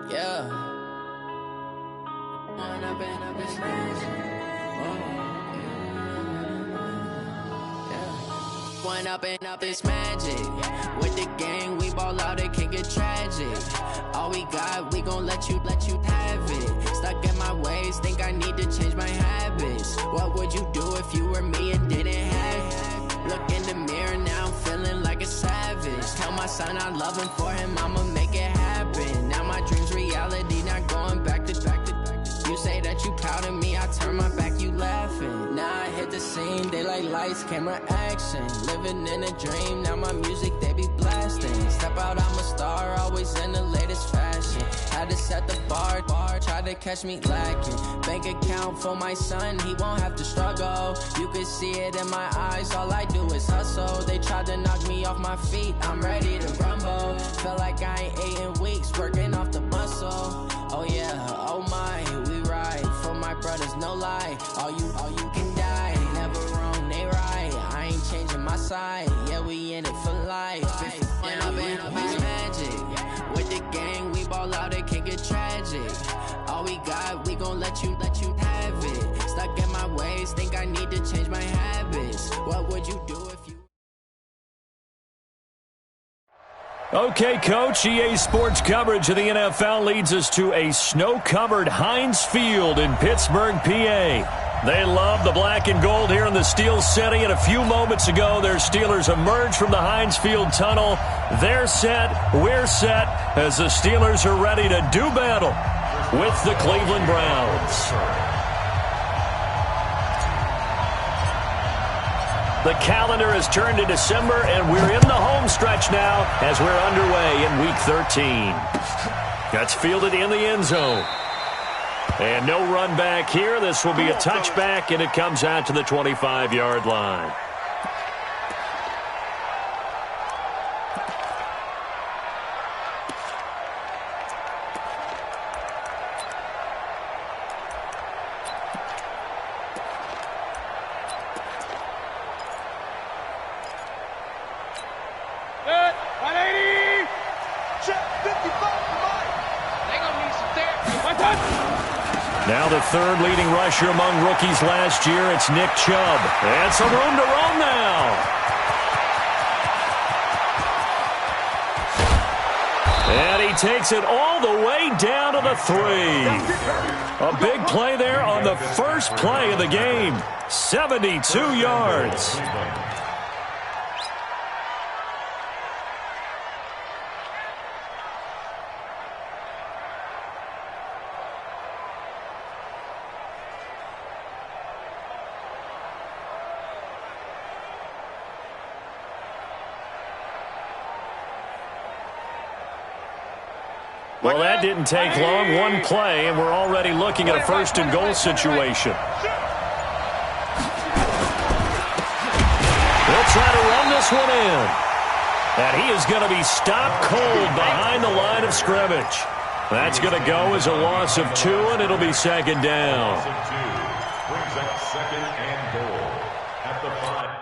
Yeah. When I've been up this When up is magic. With the gang, we ball out, it can get tragic. All we got, we gon' let you have it. Stuck in my ways, think I need to change my habits. What would you do if you were me and didn't have it? Look in the mirror, now I'm feeling like a savage. Tell my son I love him, for him I'ma make it happen. Now my dream's reality, not going back to. You say that you proud of me, I turn my back, you laughing. Now I hit the scene, they like lights, camera, action. Living in a dream, now my music, they be blasting. Step out, I'm a star, always in the latest fashion. Had to set the bar, try to catch me lacking. Bank account for my son, he won't have to struggle. You can see it in my eyes, all I do is hustle. They tried to knock me off my feet, I'm ready to rumble. Feel like I ain't ate in weeks, working off the muscle. Oh yeah, oh my, we ride for my brothers, no lie. All you can die, never wrong, they right. I ain't changing my side, yeah, we in it for life. When I've been up is magic. With the gang, we ball out, it can get tragic. All we got, we gon' let you have it. Stuck in my ways, think I need to change my habits. What would you do if you... Okay, Coach, EA Sports coverage of the NFL leads us to a snow-covered Heinz Field in Pittsburgh, PA. They love the black and gold here in the Steel City, and a few moments ago, their Steelers emerged from the Heinz Field tunnel. They're set, we're set, as the Steelers are ready to do battle with the Cleveland Browns. The calendar has turned to December, and we're in the home stretch now as we're underway in Week 13. That's fielded in the end zone. And no run back here. This will be a touchback, and it comes out to the 25-yard line. Now the third leading rusher among rookies last year, it's Nick Chubb. And some room to run now. And he takes it all the way down to the 3. A big play there on the first play of the game. 72 yards. Well, that didn't take long. One play, and we're already looking at a first-and-goal situation. They'll try to run this one in. And he is going to be stopped cold behind the line of scrimmage. That's going to go as a loss of 2, and it'll be second down. Brings up second and goal at the 5.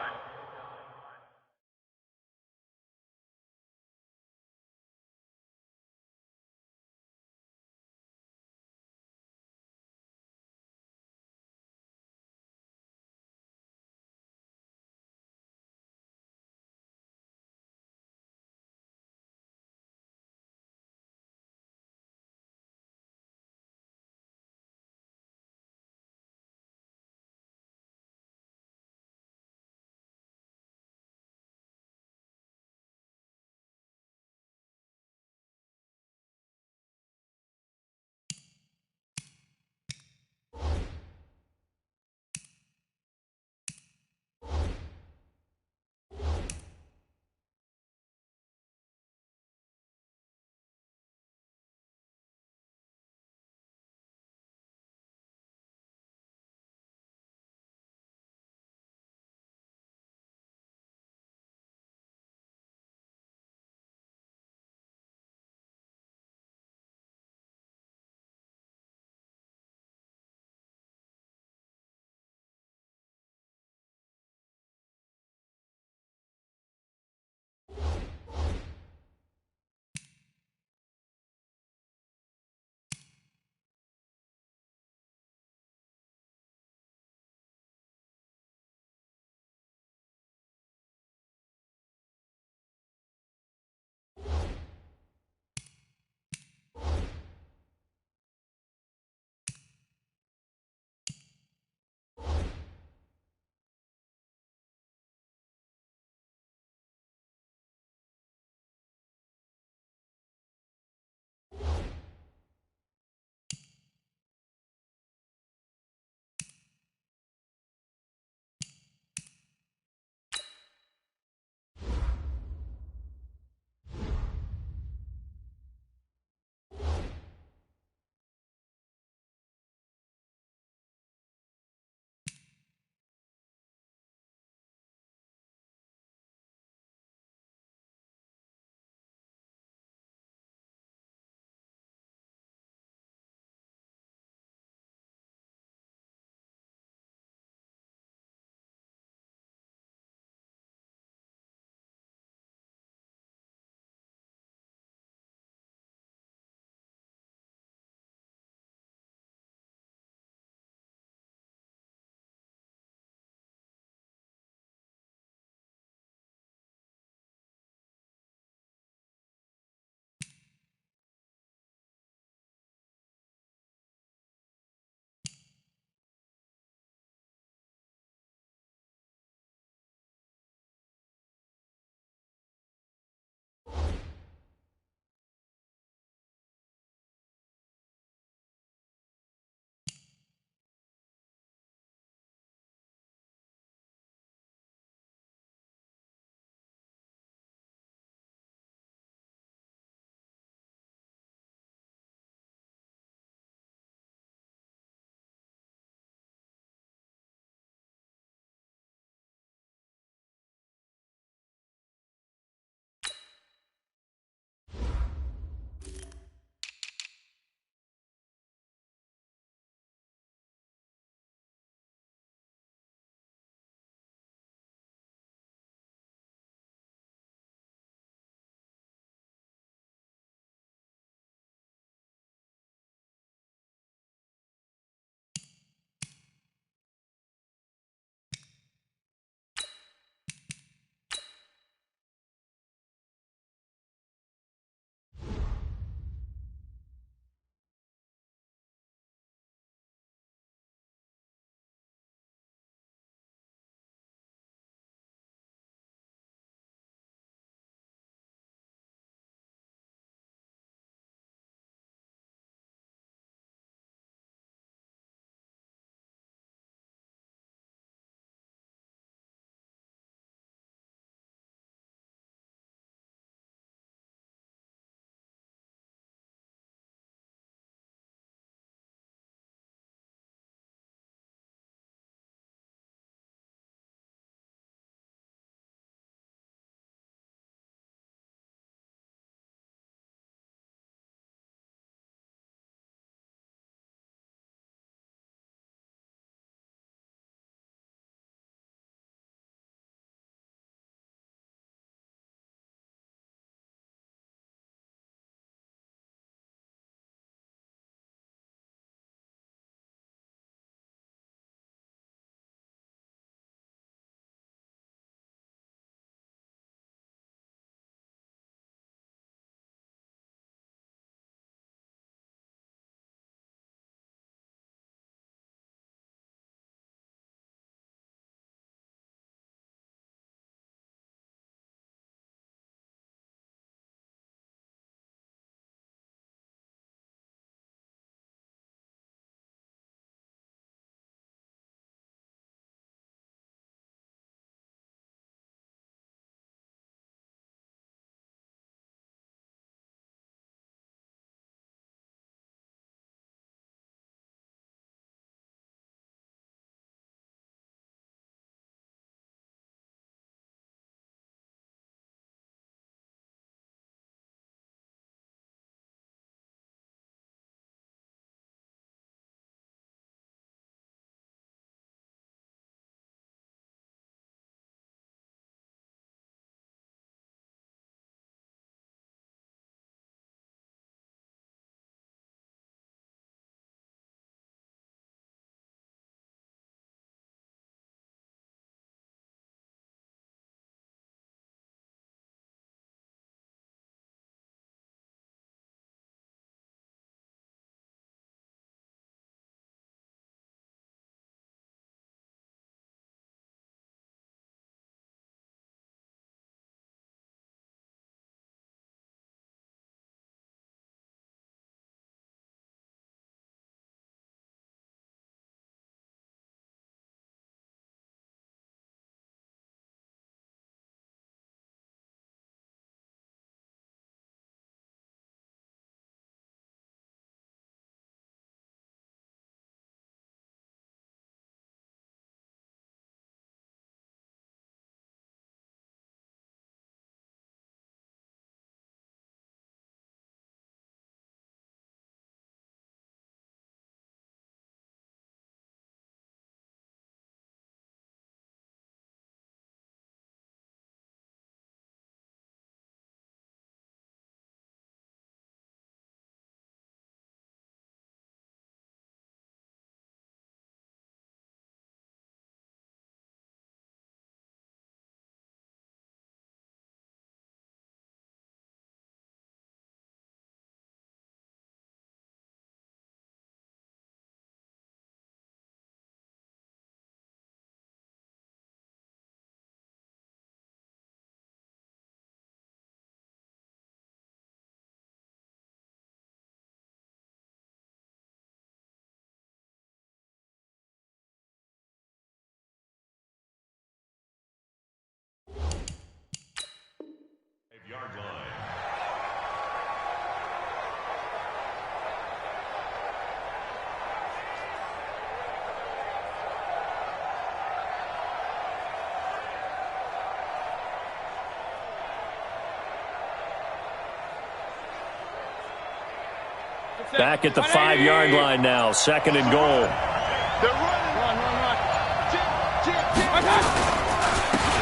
Back at the 5-yard line now, 2nd and goal.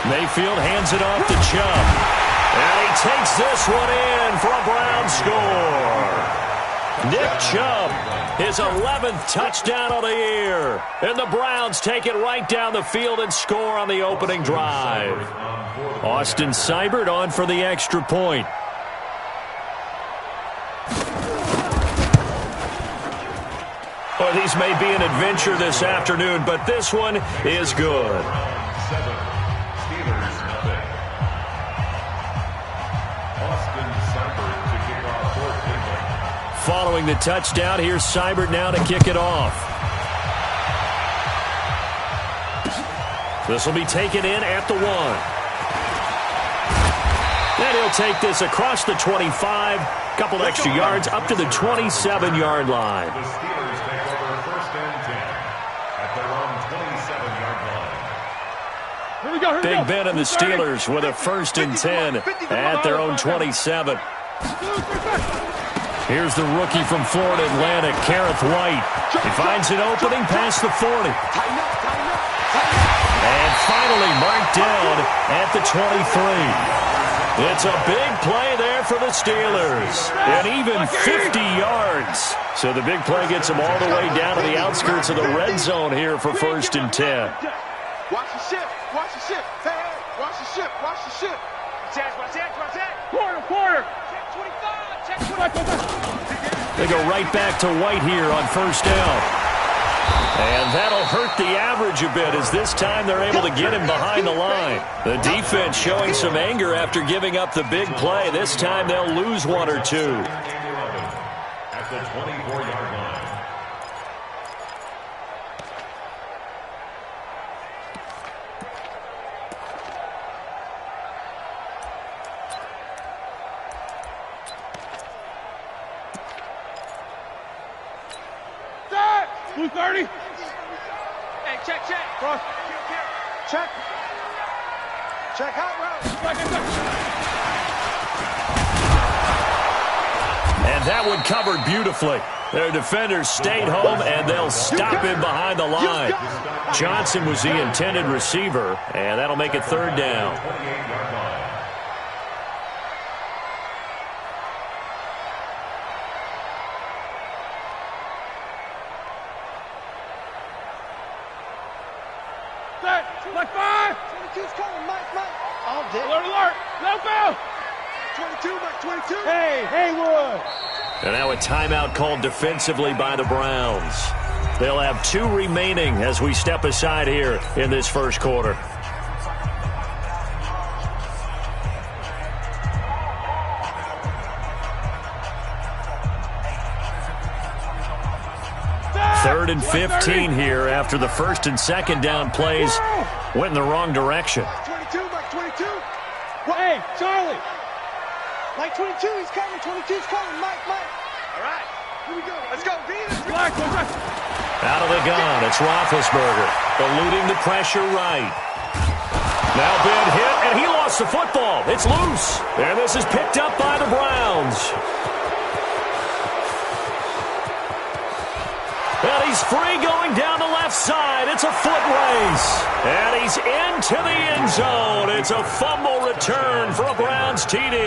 Mayfield hands it off to Chubb. And he takes this one in for a Brown score. Nick Chubb, his 11th touchdown of the year. And the Browns take it right down the field and score on the opening drive. Austin Seibert on for the extra point. Well, these may be an adventure this afternoon, but this one is good. Following the touchdown, here's Seibert now to kick it off. This will be taken in at the 1. And he'll take this across the 25, couple extra yards up to the 27-yard line. The Steelers take over 1st and 10 at their own 27-yard line. Here we go. Big Ben and the Steelers with a 1st and 10 at their own 27. Here's the rookie from Florida Atlantic, Kareth White. He finds an opening past the 40. And finally marked down at the 23. It's a big play there for the Steelers. And even 50 yards. So the big play gets them all the way down to the outskirts of the red zone here for 1st and 10. Watch the ship. Watch the ship. Hey, watch the ship. Watch the ship. Watch that. Quarter. Check 25. Check 25. They go right back to White here on 1st down. And that'll hurt the average a bit as this time they're able to get him behind the line. The defense showing some anger after giving up the big play. This time they'll lose 1 or 2. At the 24-yard line. Blue 30. Hey, check. Cross. Check. Check hot route. And that one covered beautifully. Their defenders stayed home, and they'll stop him behind the line. Johnson was the intended receiver, and that'll make it 3rd down. 28-yard line. Like 5. 22's coming, Mike. All day. Alert. No foul. 22, Mike, 22. Hey, Haywood. And now a timeout called defensively by the Browns. They'll have 2 remaining as we step aside here in this 1st quarter. Third and 15 here after the 1st and 2nd down plays went in the wrong direction. 22, Mike, 22. Hey, Charlie. Mike, 22, he's coming. 22's coming, Mike. All right, here we go. Let's go, Venus. Out of the gun, it's Roethlisberger, eluding the pressure right. Now big hit, and he lost the football. It's loose, and this is picked up by the Browns. And he's free going down the left side. It's a foot race. And he's into the end zone. It's a fumble return for a Browns TD.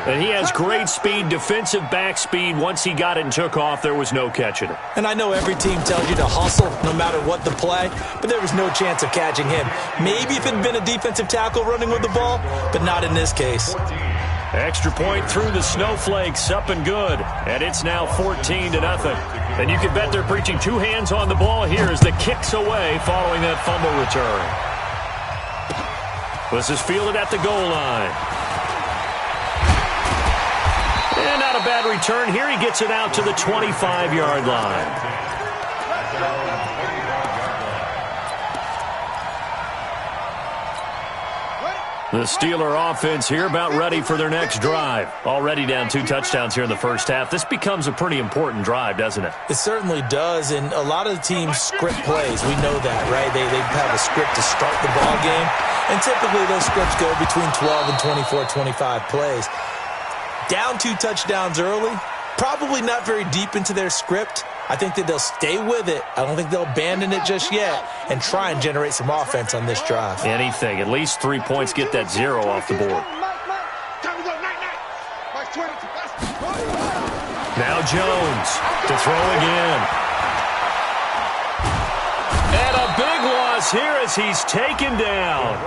And he has great speed, defensive back speed. Once he got it and took off, there was no catching it. And I know every team tells you to hustle no matter what the play, but there was no chance of catching him. Maybe if it had been a defensive tackle running with the ball, but not in this case. Extra point through the snowflakes, up and good. And it's now 14-0. And you can bet they're preaching 2 hands on the ball here as the kick's away following that fumble return. This is fielded at the goal line. And not a bad return here. He gets it out to the 25-yard line. The Steeler offense here about ready for their next drive. Already down 2 touchdowns here in the first half. This becomes a pretty important drive, doesn't it? It certainly does, and a lot of the teams script plays. We know that, right? They have a script to start the ball game, and typically those scripts go between 12 and 24, 25 plays. Down 2 touchdowns early, probably not very deep into their script. I think that they'll stay with it. I don't think they'll abandon it just yet and try and generate some offense on this drive. Anything. At least 3 points, get that 0 off the board. Now Jones to throw again. And a big loss here as he's taken down.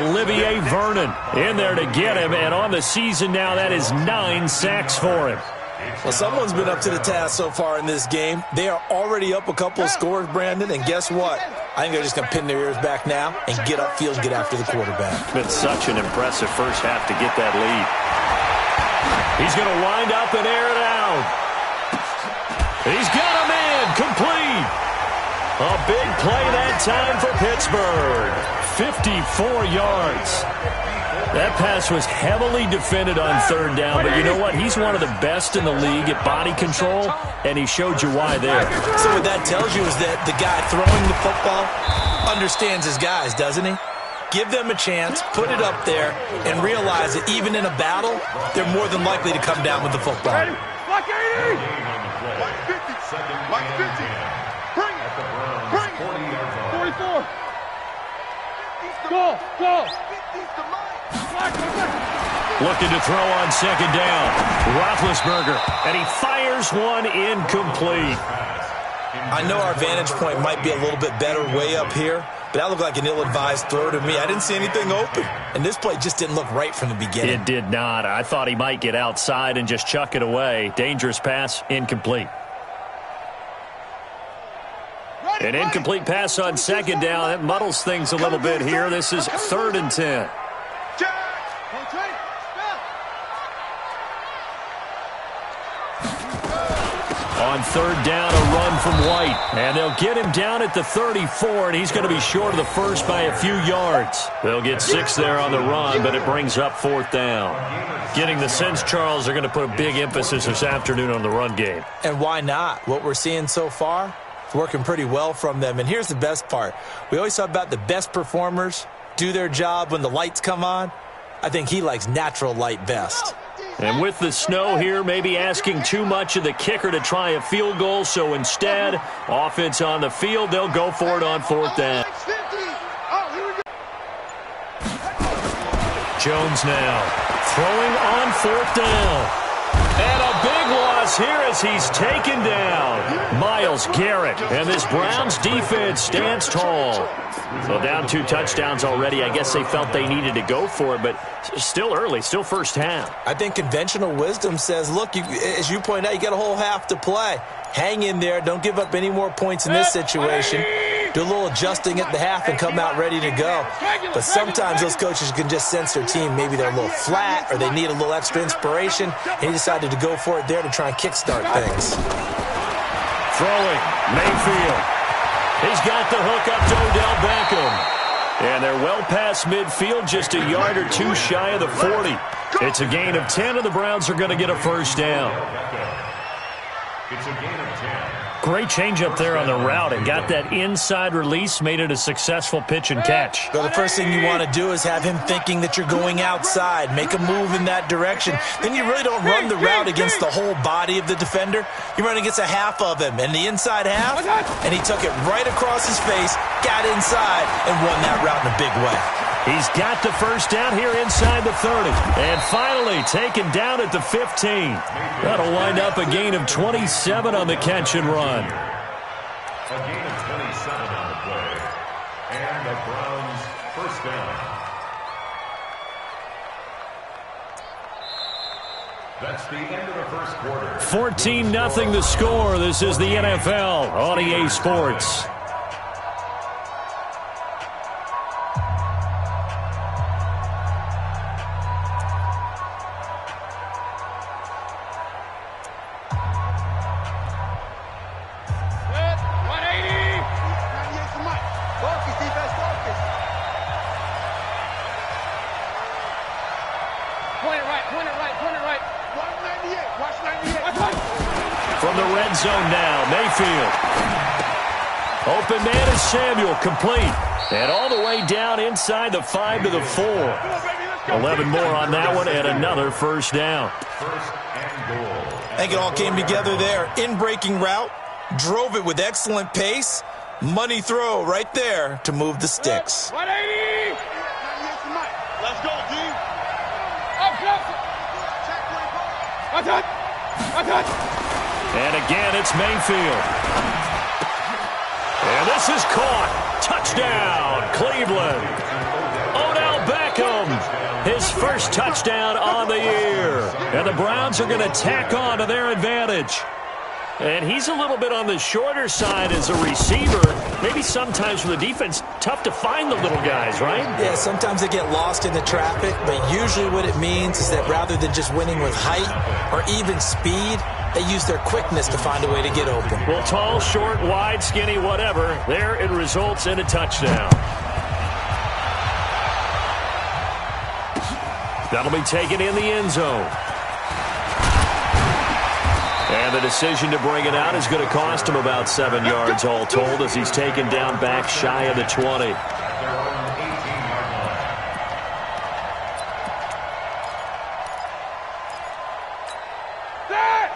Olivier Vernon in there to get him, and on the season now, that is 9 sacks for him. Well, someone's been up to the task so far in this game. They are already up a couple of scores, Brandon, and guess what? I think they're just going to pin their ears back now and get upfield and get after the quarterback. It's been such an impressive first half to get that lead. He's going to wind up and air it out. He's got a man complete. A big play that time for Pittsburgh. 54 yards. That pass was heavily defended on third down, but you know what? He's one of the best in the league at body control, and he showed you why there. So what that tells you is that the guy throwing the football understands his guys, doesn't he? Give them a chance, put it up there, and realize that even in a battle, they're more than likely to come down with the football. Like 80! Like 50! Like 50! Bring it! Bring it! 44! Go! Go! Looking to throw on second down. Roethlisberger, and he fires one incomplete. I know our vantage point might be a little bit better way up here, but that looked like an ill-advised throw to me. I didn't see anything open, and this play just didn't look right from the beginning. It did not. I thought he might get outside and just chuck it away. Dangerous pass, incomplete. An incomplete pass on second down. That muddles things a little bit here. This is 3rd and 10. On third down, a run from White. And they'll get him down at the 34, and he's going to be short of the first by a few yards. They'll get 6 there on the run, but it brings up 4th down. Getting the sense, Charles, they're going to put a big emphasis this afternoon on the run game. And why not? What we're seeing so far, it's working pretty well from them. And here's the best part. We always talk about the best performers do their job when the lights come on. I think he likes natural light best. And with the snow here, maybe asking too much of the kicker to try a field goal. So instead, offense on the field, they'll go for it on 4th down. Jones now throwing on 4th down. And a big loss here as he's taken down. Myles Garrett. And this Browns defense stands tall. So down 2 touchdowns already. I guess they felt they needed to go for it, but still early, still first half. I think conventional wisdom says, look, as you point out, you got a whole half to play. Hang in there. Don't give up any more points in this situation. Do a little adjusting at the half and come out ready to go. But sometimes those coaches can just sense their team. Maybe they're a little flat or they need a little extra inspiration. And he decided to go for it there to try and kickstart things. Throwing, Mayfield. He's got the hook up to Odell Beckham. And they're well past midfield, just a yard or 2 shy of the 40. It's a gain of 10, and the Browns are going to get a first down. It's a gain of 10. Great change up there on the route and got that inside release, made it a successful pitch and catch. Well, the first thing you want to do is have him thinking that you're going outside, make a move in that direction. Then you really don't run the route against the whole body of the defender. You run against a half of him, and the inside half, and he took it right across his face, got inside, and won that route in a big way. He's got the first down here inside the 30. And finally taken down at the 15. That'll wind up a gain of 27 on the catch and run. A gain of 27 on the play. And the Browns first down. That's the end of the first quarter. 14-0 the score. This is the NFL on EA Sports. From the red zone now, Mayfield. Open man is Samuel, complete. And all the way down inside the 5 to the 4. 11 more on that one and another first down. First and goal. I think it all came together there. In-breaking route, drove it with excellent pace. Money throw right there to move the sticks. 180! Let's go, D. And again, it's Mayfield. And this is caught. Touchdown, Cleveland. Odell Beckham, his first touchdown on the year. And the Browns are going to tack on to their advantage. And he's a little bit on the shorter side as a receiver. Maybe sometimes for the defense, tough to find the little guys, right? Yeah, sometimes they get lost in the traffic, but usually what it means is that rather than just winning with height or even speed, they use their quickness to find a way to get open. Well, tall, short, wide, skinny, whatever, there it results in a touchdown. That'll be taken in the end zone. And the decision to bring it out is going to cost him about 7 yards all told as he's taken down back shy of the 20.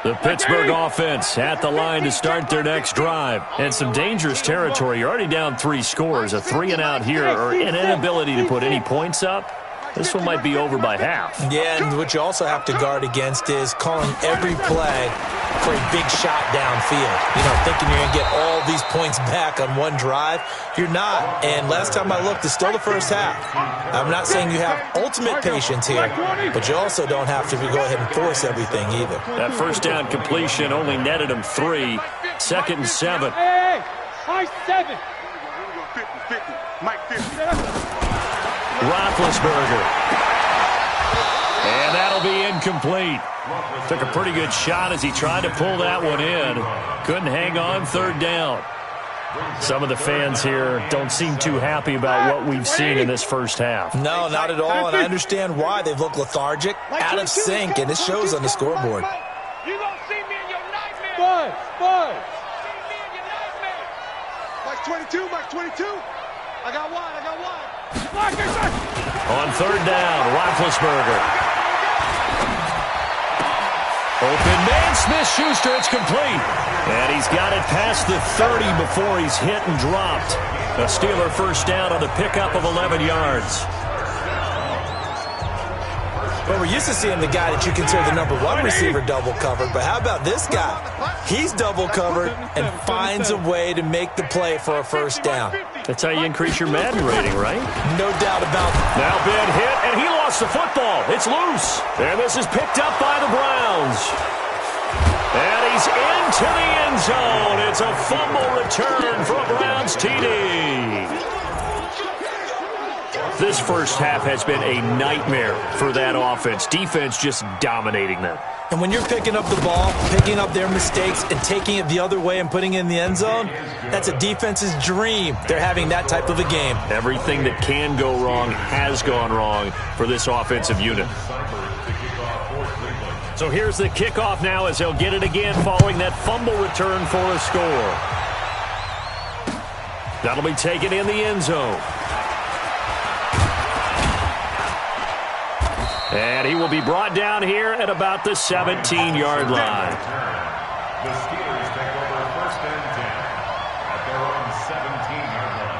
The Pittsburgh offense at the line to start their next drive. And some dangerous territory. You're already down 3 scores. A 3-and-out here or an inability to put any points up. This one might be over by half. Yeah, and what you also have to guard against is calling every play for a big shot downfield. You know, thinking you're going to get all these points back on one drive. You're not. And last time I looked, it's still the first half. I'm not saying you have ultimate patience here, but you also don't have to go ahead and force everything either. That first down completion only netted him 3. 2nd and 7. Hey, high 7. 50, Mike 50. Roethlisberger. And that'll be incomplete. Took a pretty good shot as he tried to pull that one in. Couldn't hang on 3rd down. Some of the fans here don't seem too happy about what we've seen in this first half. No, not at all, and I understand why. They've looked lethargic, out of sync, and it shows on the scoreboard. You gonna see me in your nightmare. Bud. Mike 22, Mike 22. I got one. On 3rd down, Roethlisberger. Open man, Smith-Schuster, it's complete. And he's got it past the 30 before he's hit and dropped. A Steeler first down on the pickup of 11 yards. Well, we're used to seeing the guy that you consider the #1 receiver double covered, but how about this guy? He's double covered and finds a way to make the play for a first down. That's how you increase your Madden rating, right? No doubt about it. Now Ben hit, and he lost the football. It's loose. And this is picked up by the Browns. And he's into the end zone. It's a fumble return for a Browns TD. This first half has been a nightmare for that offense. Defense just dominating them. And when you're picking up the ball, picking up their mistakes, and taking it the other way and putting it in the end zone, that's a defense's dream. They're having that type of a game. Everything that can go wrong has gone wrong for this offensive unit. So here's the kickoff now as they'll get it again following that fumble return for a score. That'll be taken in the end zone. And he will be brought down here at about the 17-yard line. The Steelers take over 1st and 10 at their own 17-yard line.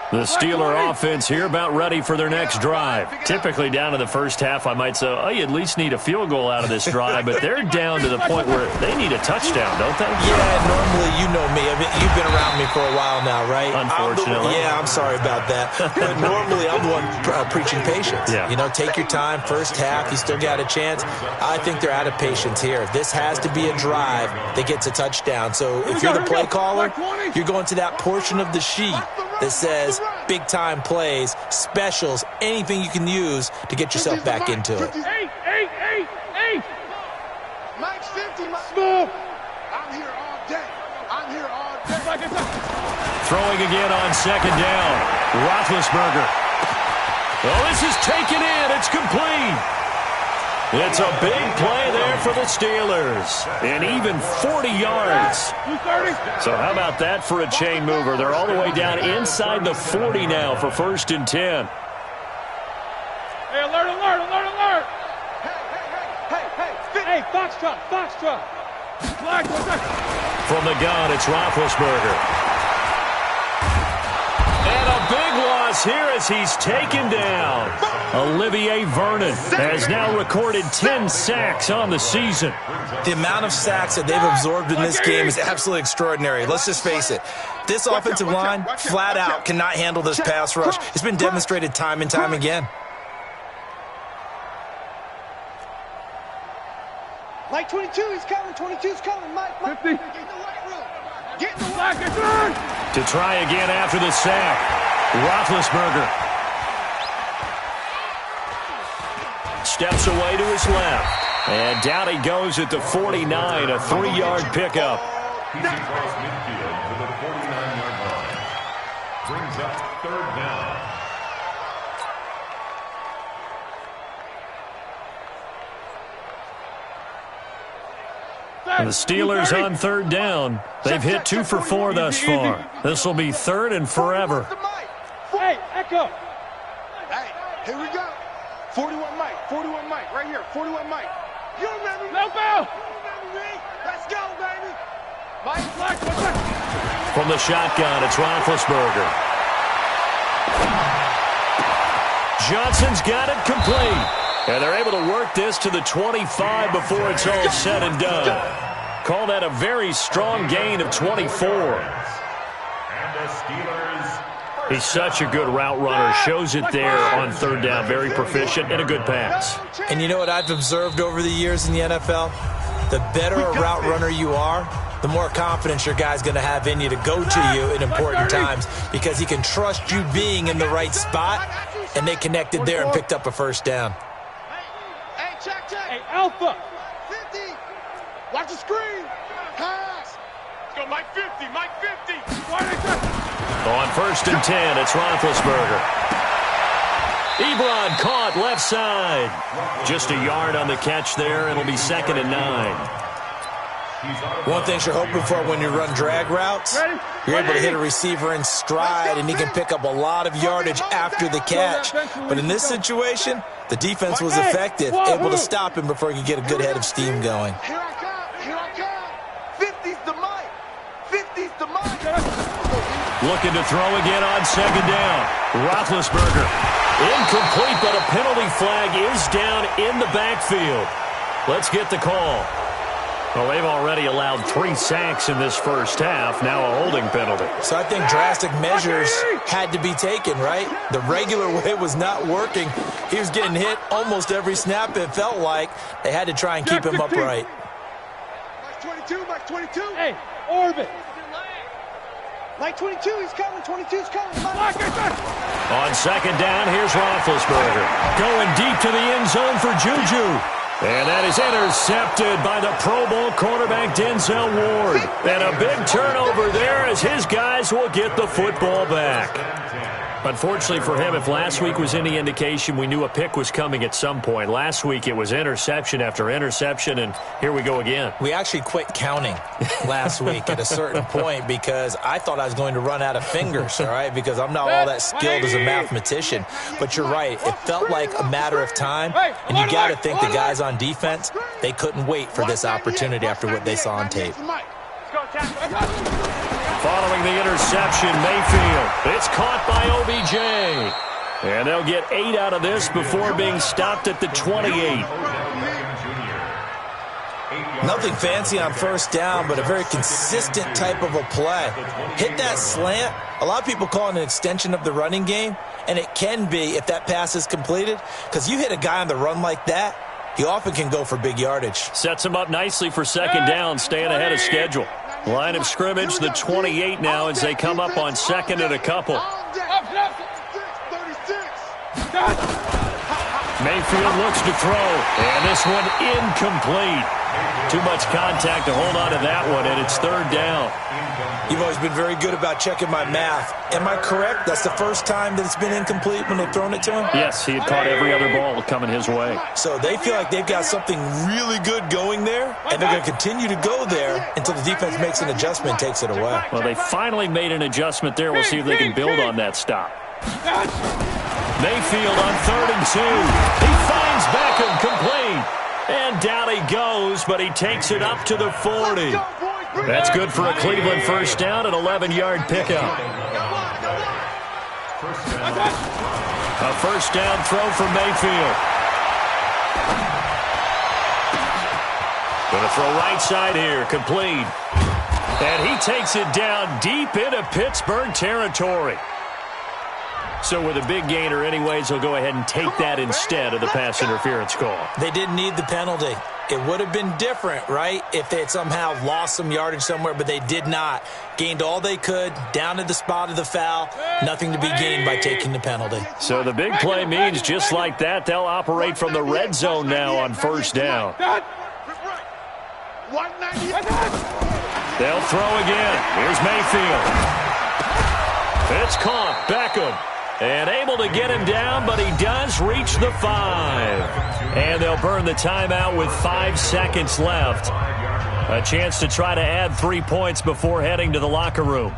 The Steeler offense here about ready for their next drive. Typically down to the first half, I might say, oh, you at least need a field goal out of this drive, but they're down to the point where they need a touchdown, don't they? Yeah, normally you know me. You've been around me for a while now, right? Unfortunately. I'm sorry about that. But normally I'm the one preaching patience. Yeah. You know, take your time. First half, you still got a chance. I think they're out of patience here. This has to be a drive that gets a touchdown. So if you're the play caller, you're going to that portion of the sheet that says big-time plays, specials, anything you can use to get yourself back into it. Eight. Mike's 50, Mike. I'm here all day. Throwing again on 2nd down. Roethlisberger. Well, this is taken in. It's complete. It's a big play there for the Steelers. And even 40 yards. So how about that for a chain mover? They're all the way down inside the 40 now for 1st and 10. Foxtrot, Foxtrot. From the gun, it's Roethlisberger. And a big loss here as he's taken down. Olivier Vernon has now recorded 10 sacks on the season. The amount of sacks that they've absorbed in this game is absolutely extraordinary. Let's just face it. This offensive line, flat out, cannot handle this pass rush. It's been demonstrated time and time again. Mike 22, he's coming. 22's coming. Mike, 50. Get in the right room. Get in the right room. To try again after the sack, Roethlisberger steps away to his left. And down he goes at the 49, a 3-yard pickup. He's across midfield to the 49-yard line. Brings up 3rd down. And the Steelers on 3rd down. They've hit 2 for 4 thus far. This will be 3rd and forever. Hey, Echo. Hey, here we go. 41 Mike, 41 Mike, right here. 41 Mike. You remember me? No foul. Let's go, baby. Mike, black. From the shotgun, it's Roethlisberger. Johnson's got it complete. And they're able to work this to the 25 before it's all said and done. Call that a very strong gain of 24. And the Steelers. He's such a good route runner. Shows it there on 3rd down. Very proficient and a good pass. And you know what I've observed over the years in the NFL? The better a route runner you are, the more confidence your guy's going to have in you to go to you in important times because he can trust you being in the right spot, and they connected there and picked up a 1st down. Check. Hey, Alpha. 50. Watch the screen. Pass. Let's go, Mike 50. Mike 50. On 1st and 10, it's Roethlisberger. Ebron caught left side. Just a yard on the catch there. It'll be 2nd and 9. One thing you're hoping for when you run drag routes, you're able to hit a receiver in stride, and he can pick up a lot of yardage after the catch. But in this situation, the defense was effective, able to stop him before he could get a good head of steam going. Here I come. 50's the Mike. 50's the Mike. Looking to throw again on 2nd down. Roethlisberger. Incomplete, but a penalty flag is down in the backfield. Let's get the call. Well, they've already allowed 3 sacks in this first half, now a holding penalty. So I think drastic measures had to be taken, right? The regular way was not working. He was getting hit almost every snap, it felt like. They had to try and keep him upright. Mike 22, Mike 22. Hey, orbit. Mike 22, he's coming. 22's coming. On 2nd down, here's Roethlisberger. Going deep to the end zone for Juju. And that is intercepted by the Pro Bowl cornerback Denzel Ward. And a big turnover there as his guys will get the football back. Unfortunately for him, if last week was any indication, we knew a pick was coming at some point. Last week it was interception after interception, and here we go again. We actually quit counting last week at a certain point because I thought I was going to run out of fingers, all right, because I'm not all that skilled as a mathematician. But you're right. It felt like a matter of time, and you got to think the guys on defense, they couldn't wait for this opportunity after what they saw on tape. Following the interception, Mayfield. It's caught by OBJ. And they'll get 8 out of this before being stopped at the 28. Nothing fancy on 1st down, but a very consistent type of a play. Hit that slant. A lot of people call it an extension of the running game, and it can be if that pass is completed, because you hit a guy on the run like that, he often can go for big yardage. Sets him up nicely for 2nd down, staying ahead of schedule. Line of scrimmage, the 28 now as they come up on 2nd and a couple. Mayfield looks to throw, and this one incomplete. Too much contact to hold on to that one, and it's 3rd down. You've always been very good about checking my math. Am I correct? That's the first time that it's been incomplete when they've thrown it to him? Yes, he had caught every other ball coming his way. So they feel like they've got something really good going there, and they're going to continue to go there until the defense makes an adjustment and takes it away. Well, they finally made an adjustment there. We'll see if they can build on that stop. Mayfield on 3rd and 2. He finds Beckham complete. And And down he goes, but he takes it up to the 40. That's good for a Cleveland first down, an 11-yard pickup. A first down throw for Mayfield. Going to throw right side here, complete. And he takes it down deep into Pittsburgh territory. So with a big gainer anyways, he'll go ahead and take that instead of the pass interference call. They didn't need the penalty. It would have been different, right, if they had somehow lost some yardage somewhere, but they did not. Gained all they could, down to the spot of the foul. Nothing to be gained by taking the penalty. So the big play means just like that, they'll operate from the red zone now on first down. They'll throw again. Here's Mayfield. It's caught. Beckham. And able to get him down, but he does reach the 5. And they'll burn the timeout with 5 seconds left. A chance to try to add 3 points before heading to the locker room.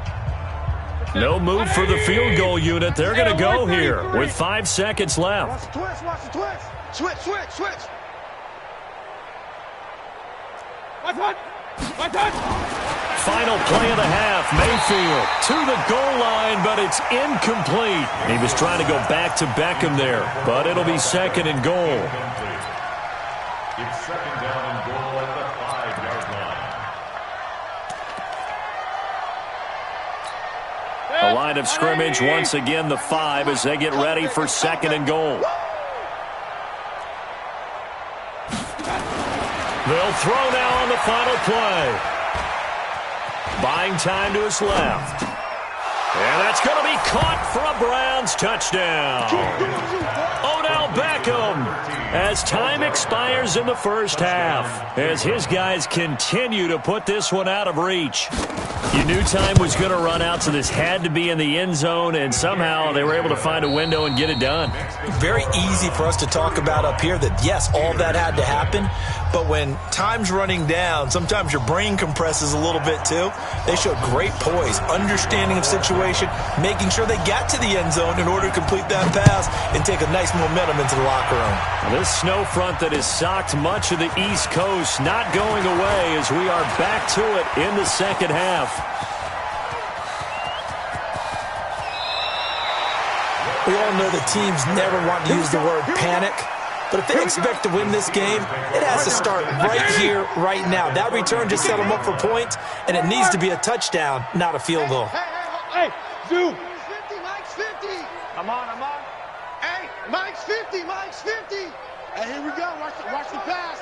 No move for the field goal unit. They're going to go here with 5 seconds left. Watch the twist. Switch. Final play of the half. Mayfield to the goal line, but it's incomplete. He was trying to go back to Beckham there, but it'll be second and goal. It's second down and goal at the 5-yard line. A line of scrimmage, once again the 5 as they get ready for second and goal. They'll throw now on the final play. Buying time to his left. And that's going to be caught for a Browns touchdown. Odell Beckham as time expires in the first half. As his guys continue to put this one out of reach. You knew time was going to run out, so this had to be in the end zone, and somehow they were able to find a window and get it done. Very easy for us to talk about up here that, yes, all that had to happen, but when time's running down, sometimes your brain compresses a little bit too. They showed great poise, understanding of situation, making sure they got to the end zone in order to complete that pass and take a nice momentum into the locker room. This snow front that has socked much of the East Coast not going away as we are back to it in the second half. We all know the teams never want to use the word panic, but if they expect to win this game, it has to start right here, right now. That return just set them up for points, and it needs to be a touchdown, not a field goal. Hey, Zoom. Mike's 50. I'm on. Hey, Mike's 50. Hey, here we go. Watch the pass.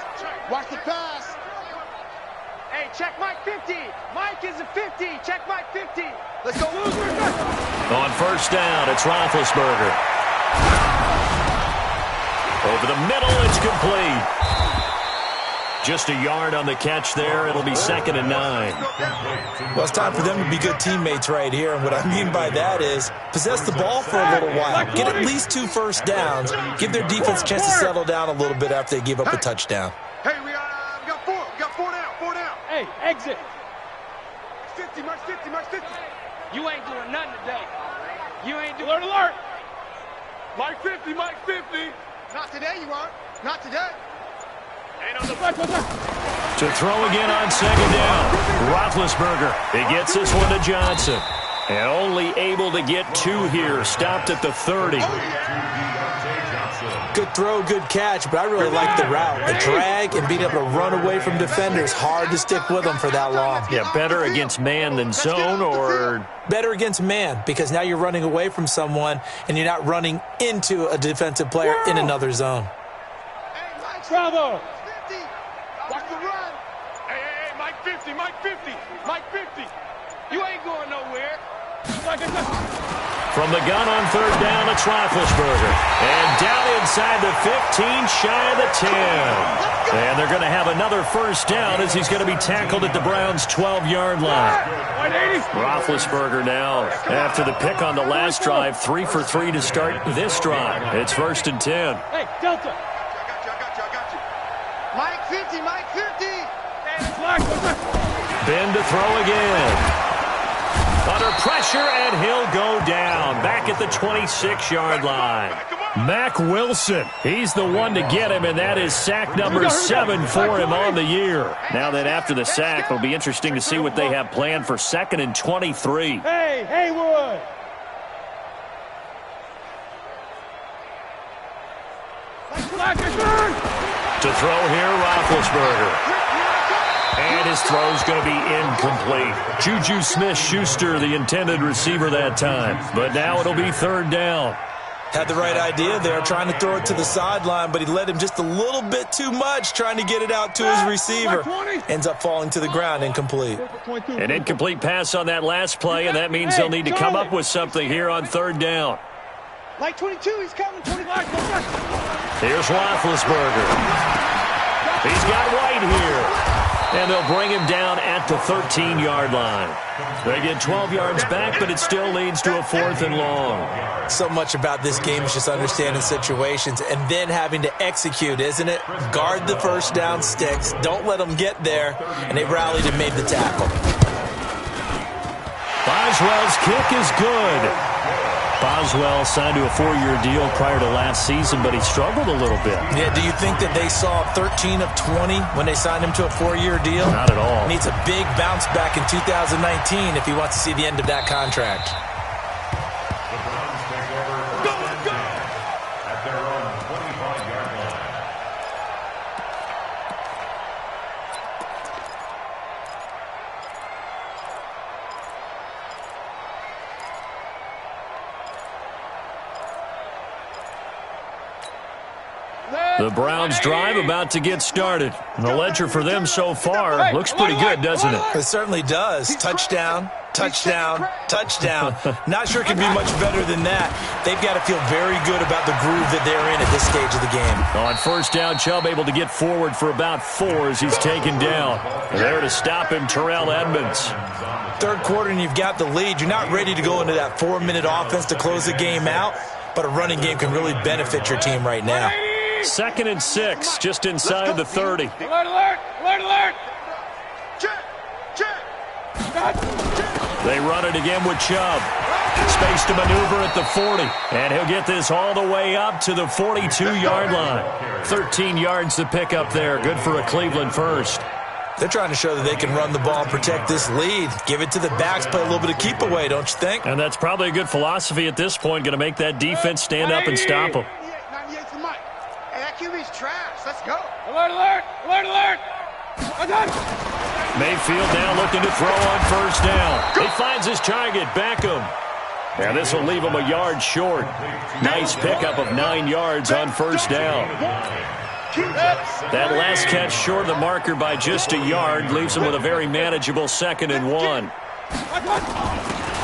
Hey, check Mike 50. Mike is a 50. Check Mike 50. Let's go. On first down, it's Roethlisberger. Over the middle, it's complete. Just a yard on the catch there. It'll be second and 9. Well, it's time for them to be good teammates right here. And what I mean by that is possess the ball for a little while. Get at least 2 first downs. Give their defense a chance to settle down a little bit after they give up a touchdown. Hey, we got 4. We got 4 down. Hey, exit. 50, Mike 50. You ain't doing nothing today. You ain't doing... Alert. Mike 50. Not today, you aren't. Not today. Ain't on the back. To throw again on second down. Roethlisberger. He gets this one to Johnson. And only able to get 2 here. Stopped at the 30. Good throw, good catch, but I really like the route. The drag and being able to run away from defenders, hard to stick with them for that long. Yeah, better against man than zone, or... Better against man, because now you're running away from someone and you're not running into a defensive player in another zone. Bravo. Watch the run. Hey, Mike 50. You ain't going nowhere. From the gun on third down, it's Roethlisberger. And down inside the 15, shy of the 10. And they're going to have another first down as he's going to be tackled at the Browns' 12-yard line. Roethlisberger now, after the pick on the last drive, 3 for 3 to start this drive. It's first and 10. Hey, Delta. I got you. Mike 50. Ben to throw again. Under pressure, and he'll go down. Back at the 26-yard line. Mack Wilson, he's the one to get him, and that is sack number 7 for him on the year. Now that after the sack, it'll be interesting to see what they have planned for 2nd and 23. Hey, Haywood! To throw here, Roethlisberger. And his throw's going to be incomplete. Juju Smith-Schuster, the intended receiver that time. But now it'll be 3rd down. Had the right idea there, trying to throw it to the sideline, but he led him just a little bit too much, trying to get it out to his receiver. Ends up falling to the ground, incomplete. An incomplete pass on that last play, and that means they'll need to come up with something here on 3rd down. Like 22, he's coming, 25. Here's Roethlisberger. He's got White here. And they'll bring him down at the 13-yard line. They get 12 yards back, but it still leads to a 4th and long. So much about this game is just understanding situations and then having to execute, isn't it? Guard the first down sticks. Don't let them get there. And they rallied and made the tackle. Boswell's kick is good. Boswell signed to a 4-year deal prior to last season, but he struggled a little bit. Yeah, do you think that they saw 13 of 20 when they signed him to a 4-year deal? Not at all. Needs a big bounce back in 2019 if he wants to see the end of that contract. The Browns take over first and 10 at their own 25-yard line. The Browns drive about to get started. And the ledger for them so far looks pretty good, doesn't it? It certainly does. Touchdown, touchdown, touchdown. Not sure it can be much better than that. They've got to feel very good about the groove that they're in at this stage of the game. On 1st down, Chubb able to get forward for about 4 as he's taken down. There to stop him, Terrell Edmonds. 3rd quarter and you've got the lead. You're not ready to go into that 4-minute offense to close the game out, but a running game can really benefit your team right now. 2nd and 6, just inside the 30. Alert, alert, alert, alert! Check, check! They run it again with Chubb. Space to maneuver at the 40. And he'll get this all the way up to the 42-yard line. 13 yards to pick up there. Good for a Cleveland first. They're trying to show that they can run the ball and protect this lead. Give it to the backs, play a little bit of keep away, don't you think? And that's probably a good philosophy at this point. Going to make that defense stand up and stop them. 98 to Mike. Hey, that QB's trash. Let's go. Alert, alert, alert, alert. Mayfield now looking to throw on 1st down. He finds his target, Beckham. And this will leave him a yard short. Nice pickup of 9 yards on 1st down. That last catch short of the marker by just a yard leaves him with a very manageable 2nd and 1.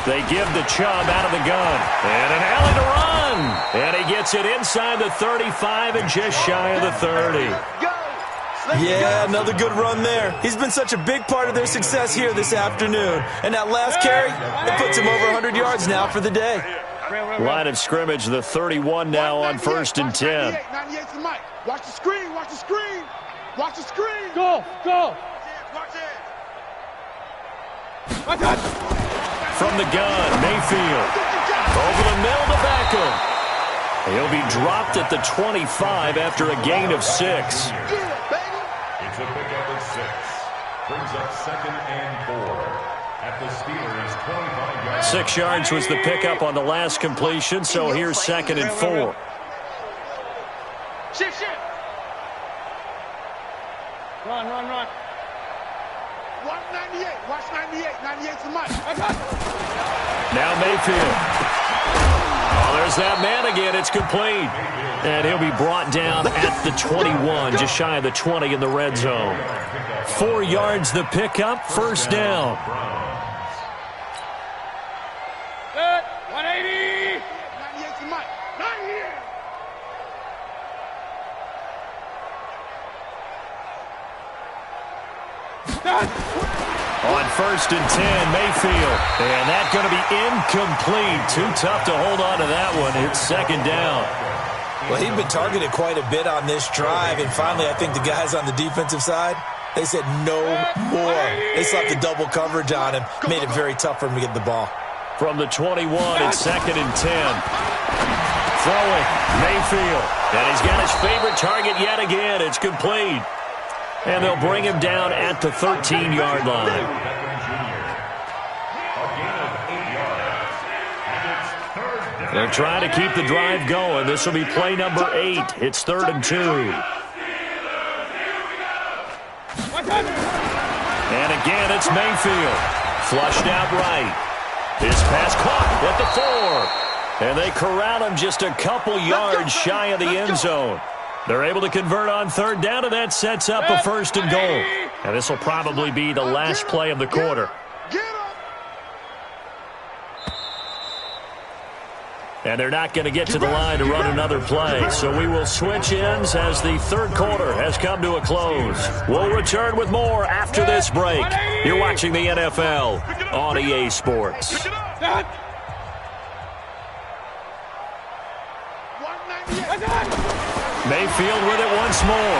They give the Chubb out of the gun. And an alley to run. And he gets it inside the 35 and just shy of the 30. Yeah, another good run there. He's been such a big part of their success here this afternoon. And that last carry, it puts him over 100 yards now for the day. Line of scrimmage, the 31 now on 1st and 10. 98 to Mike. Watch the screen, watch the screen. Watch the screen. Go, go. Watch it. From the gun, Mayfield. Over the middle to Beckham. He'll be dropped at the 25 after a gain of 6. It's a pickup of 6. Brings up 2nd and 4 at the Steelers' 25 yards. 6 yards was the pickup on the last completion, so here's 2nd and 4. Shift, shift. Run, run, run. Watch 98. Watch 98. 98 to Mike. Now Mayfield. Oh, there's that man again. It's complete. And he'll be brought down at the 21, just shy of the 20 in the red zone. 4 yards the pickup, 1st down. 180. 98 to Mike. 98. On 1st and 10, Mayfield. And that's going to be incomplete. Too tough to hold on to that one. It's 2nd down. Well, he'd been targeted quite a bit on this drive, and finally I think the guys on the defensive side, they said no more. They slapped the double coverage on him, made it very tough for him to get the ball. From the 21, it's 2nd and 10. throwing. Mayfield. And he's got his favorite target yet again. It's complete. And they'll bring him down at the 13-yard line. They're trying to keep the drive going. This will be play number 8. It's 3rd and 2. And again, it's Mayfield. Flushed out right. His pass caught at the 4. And they corral him just a couple yards shy of the end zone. They're able to convert on 3rd down, and that sets up a 1st and goal. And this will probably be the last play of the quarter. And they're not going to get to the line to run another play. So we will switch ends as the 3rd quarter has come to a close. We'll return with more after this break. You're watching the NFL on EA Sports. Mayfield with it once more.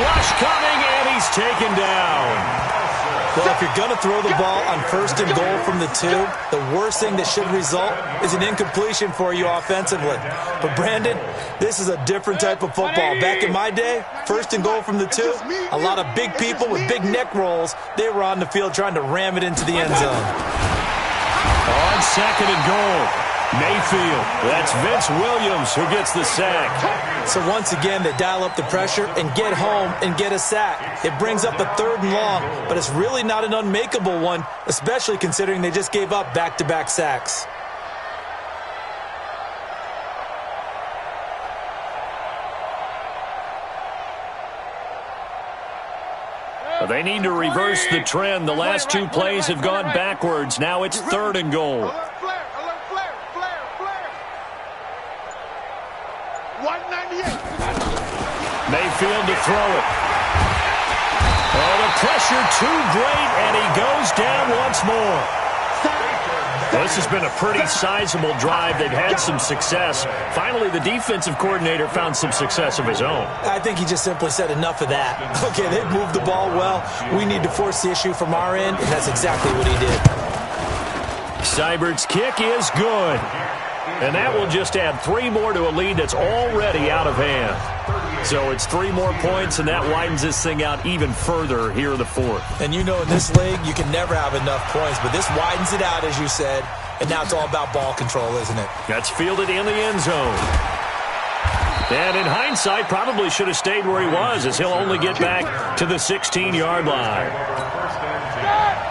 Rush coming, and he's taken down. Well, if you're going to throw the ball on 1st and goal from the 2, the worst thing that should result is an incompletion for you offensively. But, Brandon, this is a different type of football. Back in my day, 1st and goal from the 2, a lot of big people with big neck rolls, they were on the field trying to ram it into the end zone. On 2nd and goal. Mayfield. That's Vince Williams who gets the sack. So once again, they dial up the pressure and get home and get a sack. It brings up a 3rd and long, but it's really not an unmakeable one, especially considering they just gave up back-to-back sacks. They need to reverse the trend. The last 2 plays have gone backwards. Now it's 3rd and goal. Mayfield to throw it. Oh, the pressure too great, and he goes down once more. This has been a pretty sizable drive. They've had some success. Finally, the defensive coordinator found some success of his own. I think he just simply said enough of that. Okay, they've moved the ball well. We need to force the issue from our end, and that's exactly what he did. Seibert's kick is good. And that will just add 3 more to a lead that's already out of hand. So it's 3 more points, and that widens this thing out even further here in the 4th. And you know in this league, you can never have enough points, but this widens it out, as you said, and now it's all about ball control, isn't it? That's fielded in the end zone. And in hindsight, probably should have stayed where he was, as he'll only get back to the 16-yard line.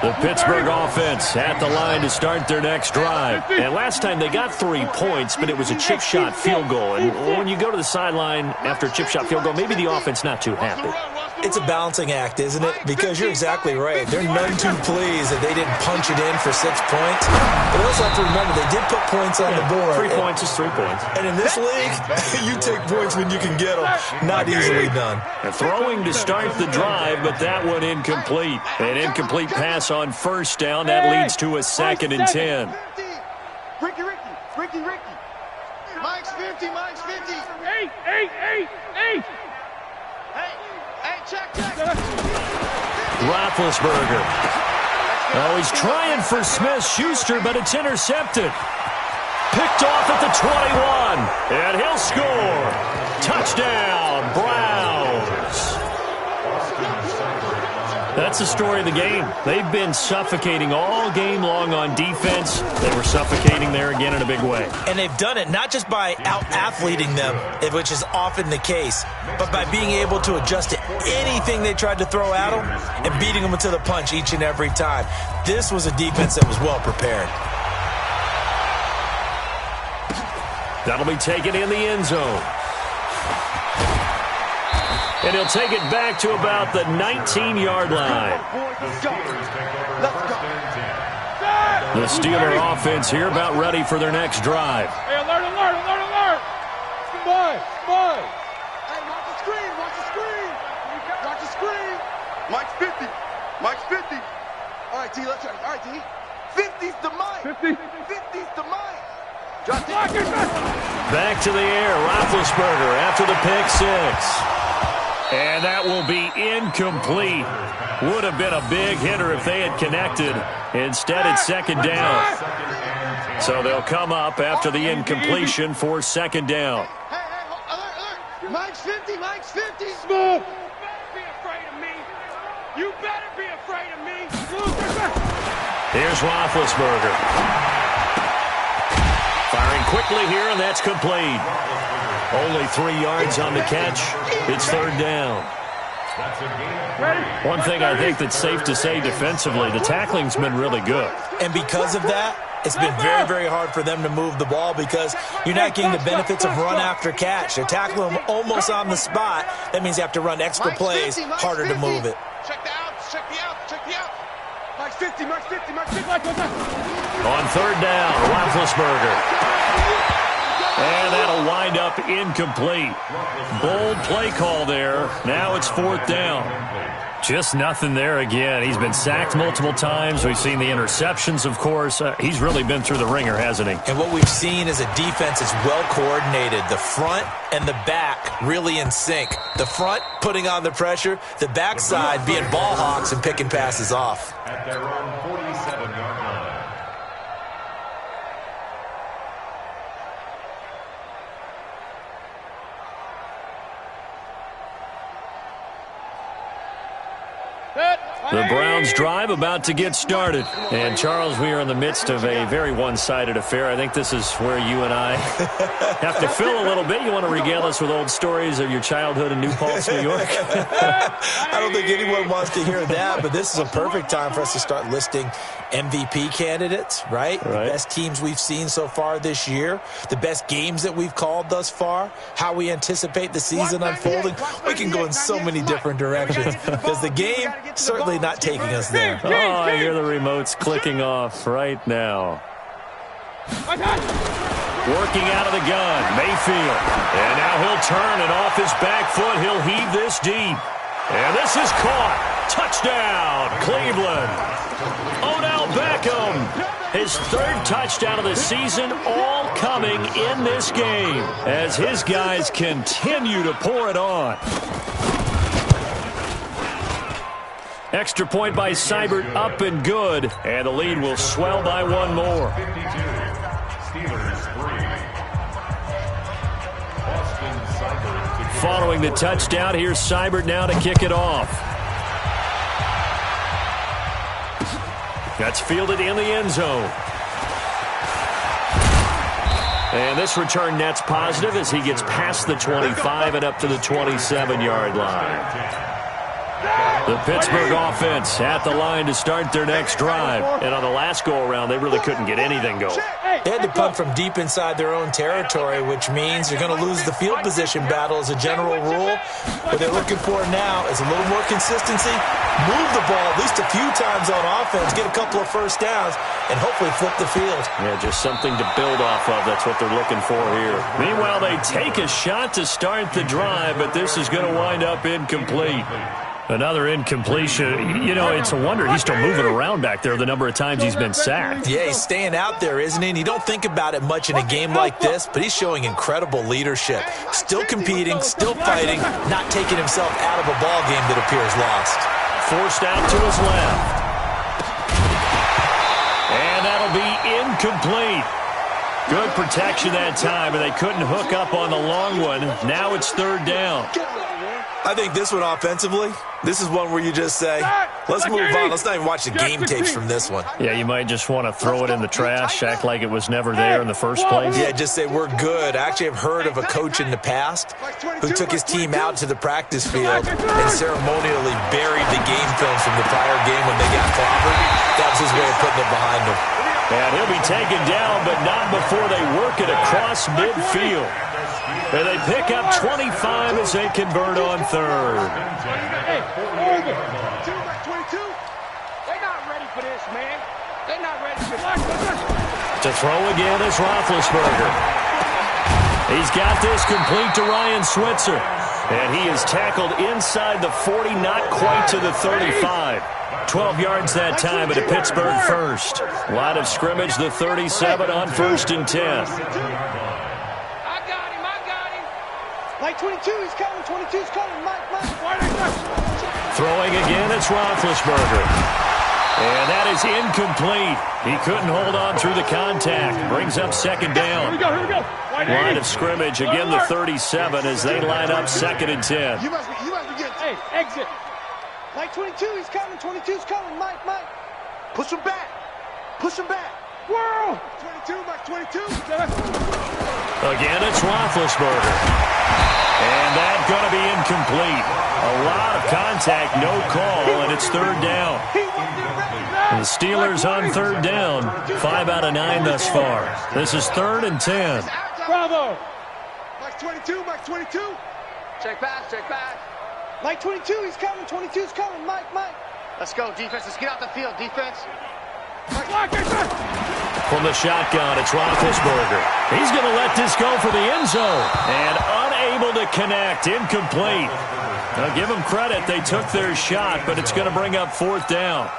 The Pittsburgh offense at the line to start their next drive. And last time they got 3 points, but it was a chip shot field goal. And when you go to the sideline after a chip shot field goal, maybe the offense not too happy. It's a balancing act, isn't it? Because you're exactly right. They're none too pleased that they didn't punch it in for 6 points. But also have to remember, they did put points on the board. 3 points is 3 points. And in this league, you take points when you can get them. Not easily done. Throwing to start the drive, but that one incomplete. An incomplete pass on 1st down. That leads to a 2nd and 10. Ricky. Mike's 50. Hey, check. Roethlisberger. Oh, he's trying for Smith-Schuster, but it's intercepted. Picked off at the 21, and he'll score. Touchdown, Browns. That's the story of the game. They've been suffocating all game long on defense. They were suffocating there again in a big way. And they've done it not just by out-athleting them, which is often the case, but by being able to adjust to anything they tried to throw at them and beating them to the punch each and every time. This was a defense that was well prepared. That'll be taken in the end zone. And he'll take it back to about the 19-yard line. The Steeler offense here about ready for their next drive. Hey, alert. Spy. Hey, watch the screen. Watch the screen. Mike's 50. All right, D, let's try. All right, D. 50's the Mike. 50's the Mike. Back to the air, Roethlisberger after the pick 6. And that will be incomplete. Would have been a big hitter if they had connected. Instead, it's 2nd down. So they'll come up after the incompletion for second down. Hey, Mike's 50, Mike's 50. Smooth. You better be afraid of me. You better be afraid of me. Here's Roethlisberger. Firing quickly here, and that's complete. Only 3 yards on the catch. It's third down. One thing I think that's safe to say defensively, the tackling's been really good. And because of that, it's been very, very hard for them to move the ball because you're not getting the benefits of run after catch. They're tackling them almost on the spot. That means you have to run extra plays, harder to move it. Check the outs, check the outs, check the outs. Mike's 50, Mike's 50, Mike's 50. On third down, Roethlisberger. And that'll wind up incomplete. Bold play call there. Now it's fourth down. Just nothing there again. He's been sacked multiple times. We've seen the interceptions, of course. He's really been through the ringer, hasn't he? And what we've seen is a defense that's well coordinated. The front and the back really in sync. The front putting on the pressure. The backside being ball hawks and picking passes off. At their own 47-yard line. The Browns drive about to get started. And, Charles, we are in the midst of a very one-sided affair. I think this is where you and I have to fill a little bit. You want to regale us with old stories of your childhood in New Paltz, New York? I don't think anyone wants to hear that, but this is a perfect time for us to start listing MVP candidates, right? The best teams we've seen so far this year, the best games that we've called thus far, how we anticipate the season unfolding. We can go in so many different directions because the game certainly not taking us there. Oh, I hear the remotes clicking off right now. Working out of the gun, Mayfield. And now he'll turn, and off his back foot, he'll heave this deep. And this is caught. Touchdown, Cleveland. Odell Beckham, his third touchdown of the season, all coming in this game as his guys continue to pour it on. Extra point by Seibert, up and good, and the lead will swell by one more. 52. Steelers 3. Austin Seibert. Following the touchdown, here's Seibert now to kick it off. That's fielded in the end zone. And this return net's positive as he gets past the 25 and up to the 27-yard line. The Pittsburgh offense at the line to start their next drive. And on the last go-around, they really couldn't get anything going. They had to punt from deep inside their own territory, which means you're going to lose the field position battle as a general rule. What they're looking for now is a little more consistency, move the ball at least a few times on offense, get a couple of first downs, and hopefully flip the field. Yeah, just something to build off of. That's what they're looking for here. Meanwhile, they take a shot to start the drive, but this is going to wind up incomplete. Another incompletion. You know, it's a wonder he's still moving around back there the number of times he's been sacked. Yeah, he's staying out there, isn't he? And you don't think about it much in a game like this, but he's showing incredible leadership. Still competing, still fighting, not taking himself out of a ball game that appears lost. Forced out to his left. And that'll be incomplete. Good protection that time, and they couldn't hook up on the long one. Now it's third down. I think this one offensively, this is one where you just say, let's move on. Let's not even watch the game tapes from this one. Yeah, you might just want to throw it in the trash, act like it was never there in the first place. Yeah, just say we're good. I actually have heard of a coach in the past who took his team out to the practice field and ceremonially buried the game film from the prior game when they got clobbered. That was his way of putting it behind him. And he'll be taken down, but not before they work it across midfield. And they pick up 25 as they convert on third. Hey, over. 22. They're not ready for this, man. They're not ready for this. To throw again is Roethlisberger. He's got this complete to Ryan Switzer. And he is tackled inside the 40, not quite to the 35. 12 yards that time at a Pittsburgh first. Line of scrimmage, the 37 on 1st and 10. Like 22, he's coming. 22's coming. Mike. Throwing again, it's Roethlisberger. And that is incomplete. He couldn't hold on through the contact. Brings up second down. Here we go. Line of scrimmage, again the 37 as they line up 2nd and 10. You must be getting. Hey, exit. Mike 22, he's coming. 22's coming. Mike. Push him back. Whirl. 22, Mike 22. Again, it's Roethlisberger. And that's going to be incomplete. A lot of contact, no call, and it's 3rd down. The Steelers on 3rd down, 5 out of 9 thus far. This is 3rd and 10. Bravo. Mike 22. Check back. Mike 22, he's coming. 22's coming. Mike. Let's go, defense. Let's get out the field, defense. From the shotgun, it's Roethlisberger. He's going to let this go for the end zone. And unable to connect, incomplete. Now, give them credit. They took their shot, but it's going to bring up 4th down.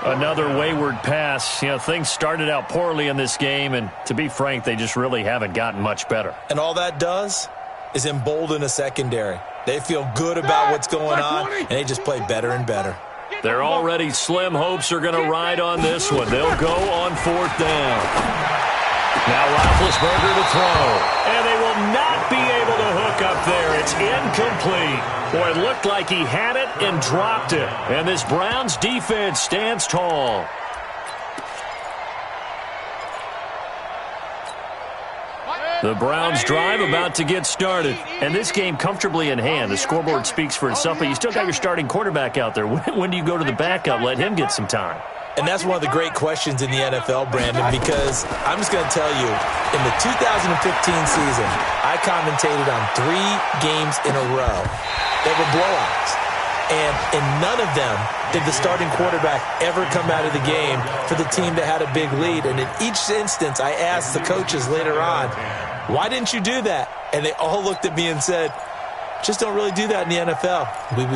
Another wayward pass. You know, things started out poorly in this game, and to be frank, they just really haven't gotten much better. And all that does is embolden a secondary. They feel good about what's going on, and they just play better and better. Their already slim hopes are going to ride on this one. They'll go on 4th down. Now Roethlisberger to throw. And they will not be able to hook up there. It's incomplete. Boy, it looked like he had it and dropped it. And this Browns defense stands tall. The Browns drive about to get started. And this game comfortably in hand. The scoreboard speaks for itself, but you still got your starting quarterback out there. When do you go to the backup? Let him get some time. And that's one of the great questions in the NFL, Brandon, because I'm just going to tell you, in the 2015 season, I commentated on 3 games in a row that were blowouts. And in none of them did the starting quarterback ever come out of the game for the team that had a big lead. And in each instance, I asked the coaches later on, why didn't you do that? And they all looked at me and said, just don't really do that in the NFL.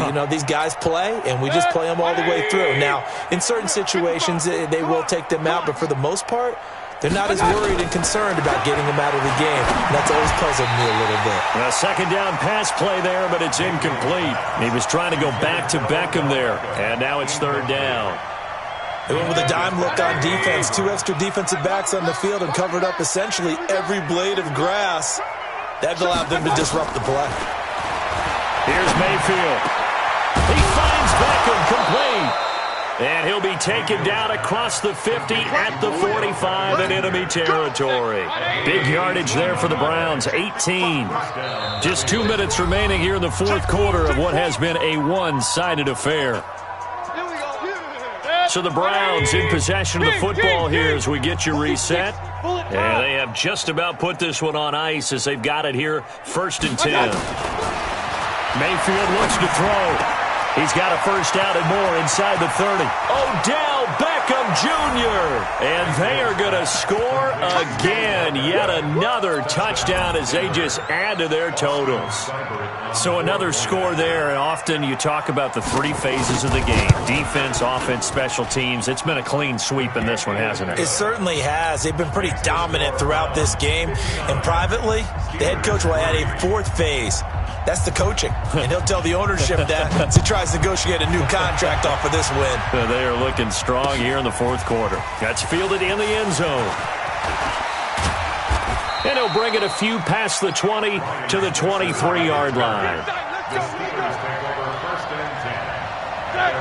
You know, these guys play, and we just play them all the way through. Now, in certain situations, they will take them out, but for the most part, they're not as worried and concerned about getting them out of the game. And that's always puzzled me a little bit. A second down pass play there, but it's incomplete. He was trying to go back to Beckham there, and now it's 3rd down. They went with a dime look on defense. 2 extra defensive backs on the field and covered up essentially every blade of grass. That allowed them to disrupt the play. Here's Mayfield. He finds Beckham complete. And he'll be taken down across the 50 at the 45 in enemy territory. Big yardage there for the Browns, 18. Just 2 minutes remaining here in the 4th quarter of what has been a one-sided affair. So the Browns in possession of the football here as we get you reset. And they have just about put this one on ice as they've got it here, 1st and 10. Mayfield looks to throw. He's got a first down and more inside the 30. Odell Beckham Jr. And they are going to score again. Yet another touchdown as they just add to their totals. So another score there. And often you talk about the 3 phases of the game. Defense, offense, special teams. It's been a clean sweep in this one, hasn't it? It certainly has. They've been pretty dominant throughout this game. And privately, the head coach will add a 4th phase. That's the coaching. And he'll tell the ownership that as he tries to negotiate a new contract off of this win. They are looking strong here in the 4th quarter. That's fielded in the end zone. And he'll bring it a few past the 20 to the 23-yard line.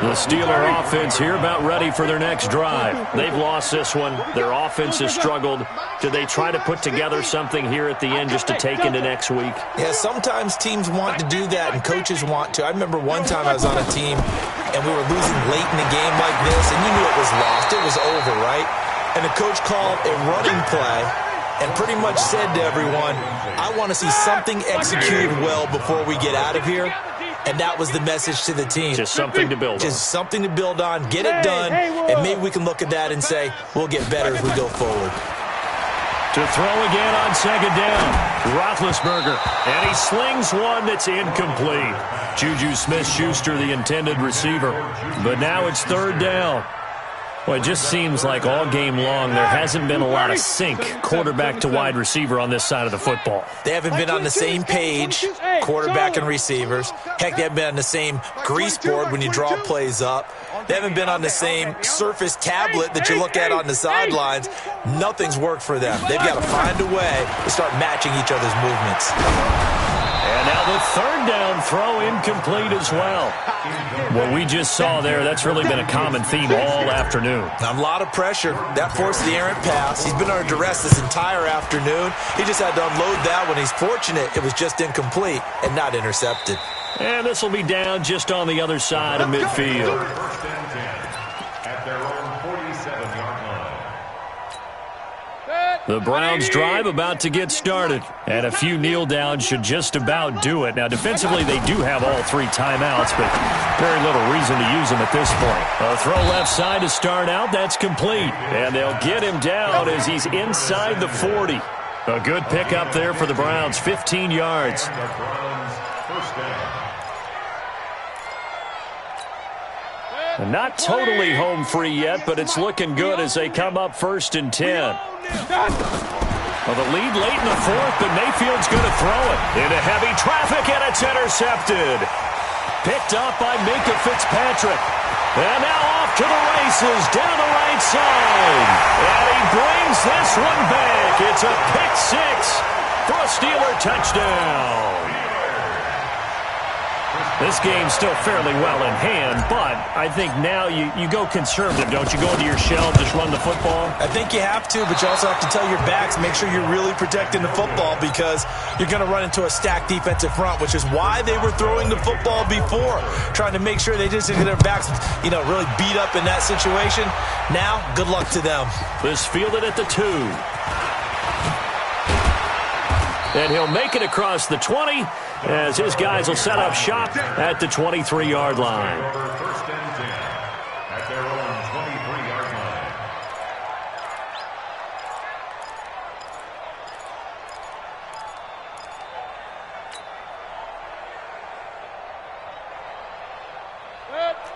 The Steeler offense here about ready for their next drive. They've lost this one. Their offense has struggled. Do they try to put together something here at the end just to take into next week? Yeah, sometimes teams want to do that and coaches want to. I remember one time I was on a team and we were losing late in a game like this and you knew it was lost. It was over, right? And the coach called a running play and pretty much said to everyone, I want to see something executed well before we get out of here. And that was the message to the team. Just something to build on. Just something to build on, get it done, and maybe we can look at that and say, we'll get better as we go forward. To throw again on second down, Roethlisberger. And he slings one that's incomplete. Juju Smith-Schuster, the intended receiver. But now it's 3rd down. Well, it just seems like all game long there hasn't been a lot of sync quarterback to wide receiver on this side of the football. They haven't been on the same page, quarterback and receivers. Heck, they haven't been on the same grease board when you draw plays up. They haven't been on the same Surface tablet that you look at on the sidelines. Nothing's worked for them. They've got to find a way to start matching each other's movements. And now the third down throw incomplete as well. What we just saw there, that's really been a common theme all afternoon. A lot of pressure. That forced the errant pass. He's been under duress this entire afternoon. He just had to unload that one. He's fortunate it was just incomplete and not intercepted. And this will be down just on the other side of midfield. First and 10 at their own 47-yard line. The Browns drive about to get started, and a few kneel downs should just about do it. Now, defensively, they do have all three timeouts, but very little reason to use them at this point. A throw left side to start out, that's complete. And they'll get him down as he's inside the 40. A good pickup there for the Browns, 15 yards. And the Browns first down. Not totally home free yet, but it's looking good as they come up 1st and 10. Well, the lead late in the fourth, but Mayfield's going to throw it into heavy traffic, and it's intercepted. Picked up by Minka Fitzpatrick. And now off to the races, down the right side. And he brings this one back. It's a pick six for a Steeler touchdown. This game's still fairly well in hand, but I think now you go conservative, don't you? Go into your shell, just run the football? I think you have to, but you also have to tell your backs, make sure you're really protecting the football because you're going to run into a stacked defensive front, which is why they were throwing the football before, trying to make sure they just get their backs, really beat up in that situation. Now, good luck to them. This fielded at the 2. And he'll make it across the 20 as his guys will set up shop at the 23-yard line. First and 10 at their own 23-yard line.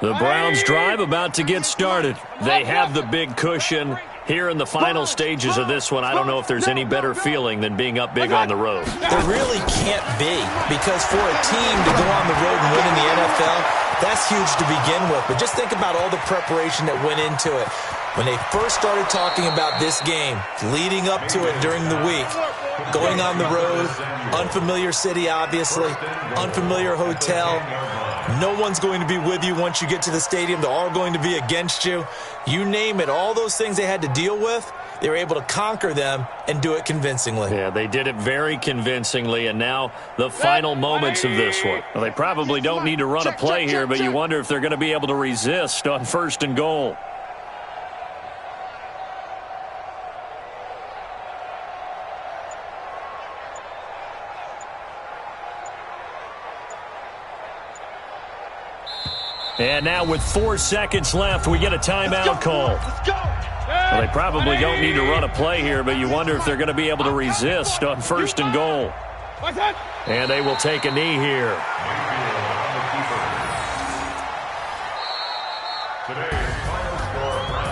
The Browns drive about to get started. They have the big cushion. Here in the final stages of this one, I don't know if there's any better feeling than being up big on the road. There really can't be, because for a team to go on the road and win in the NFL, that's huge to begin with. But just think about all the preparation that went into it. When they first started talking about this game, leading up to it during the week, going on the road, unfamiliar city, obviously, unfamiliar hotel. No one's going to be with you once you get to the stadium. They're all going to be against you. You name it, all those things they had to deal with, they were able to conquer them and do it convincingly. Yeah, they did it very convincingly, and now the final moments of this one. Well, they probably don't need to run a play here, but you wonder if they're going to be able to resist on 1st and goal. And now with 4 seconds left, we get a timeout call. Well, they probably don't need to run a play here, but you wonder if they're going to be able to resist on 1st and goal. And they will take a knee here.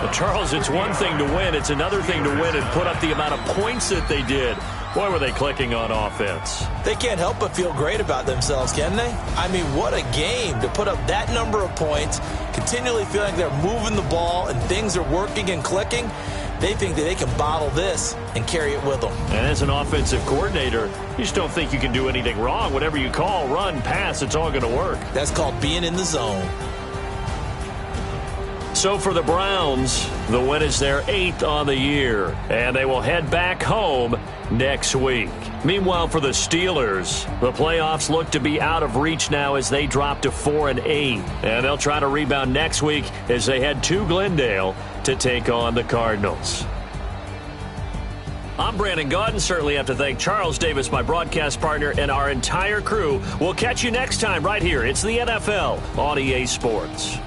Well, Charles, it's one thing to win. It's another thing to win and put up the amount of points that they did. Boy, were they clicking on offense. They can't help but feel great about themselves, can they? I mean, what a game to put up that number of points, continually feeling like they're moving the ball and things are working and clicking. They think that they can bottle this and carry it with them. And as an offensive coordinator, you just don't think you can do anything wrong. Whatever you call, run, pass, it's all going to work. That's called being in the zone. So for the Browns, the win is their 8th on the year, and they will head back home next week. Meanwhile, for the Steelers, the playoffs look to be out of reach now as they drop to 4-8, and they'll try to rebound next week as they head to Glendale to take on the Cardinals. I'm Brandon Gaudin. Certainly have to thank Charles Davis, my broadcast partner, and our entire crew. We'll catch you next time right here. It's the NFL on EA Sports.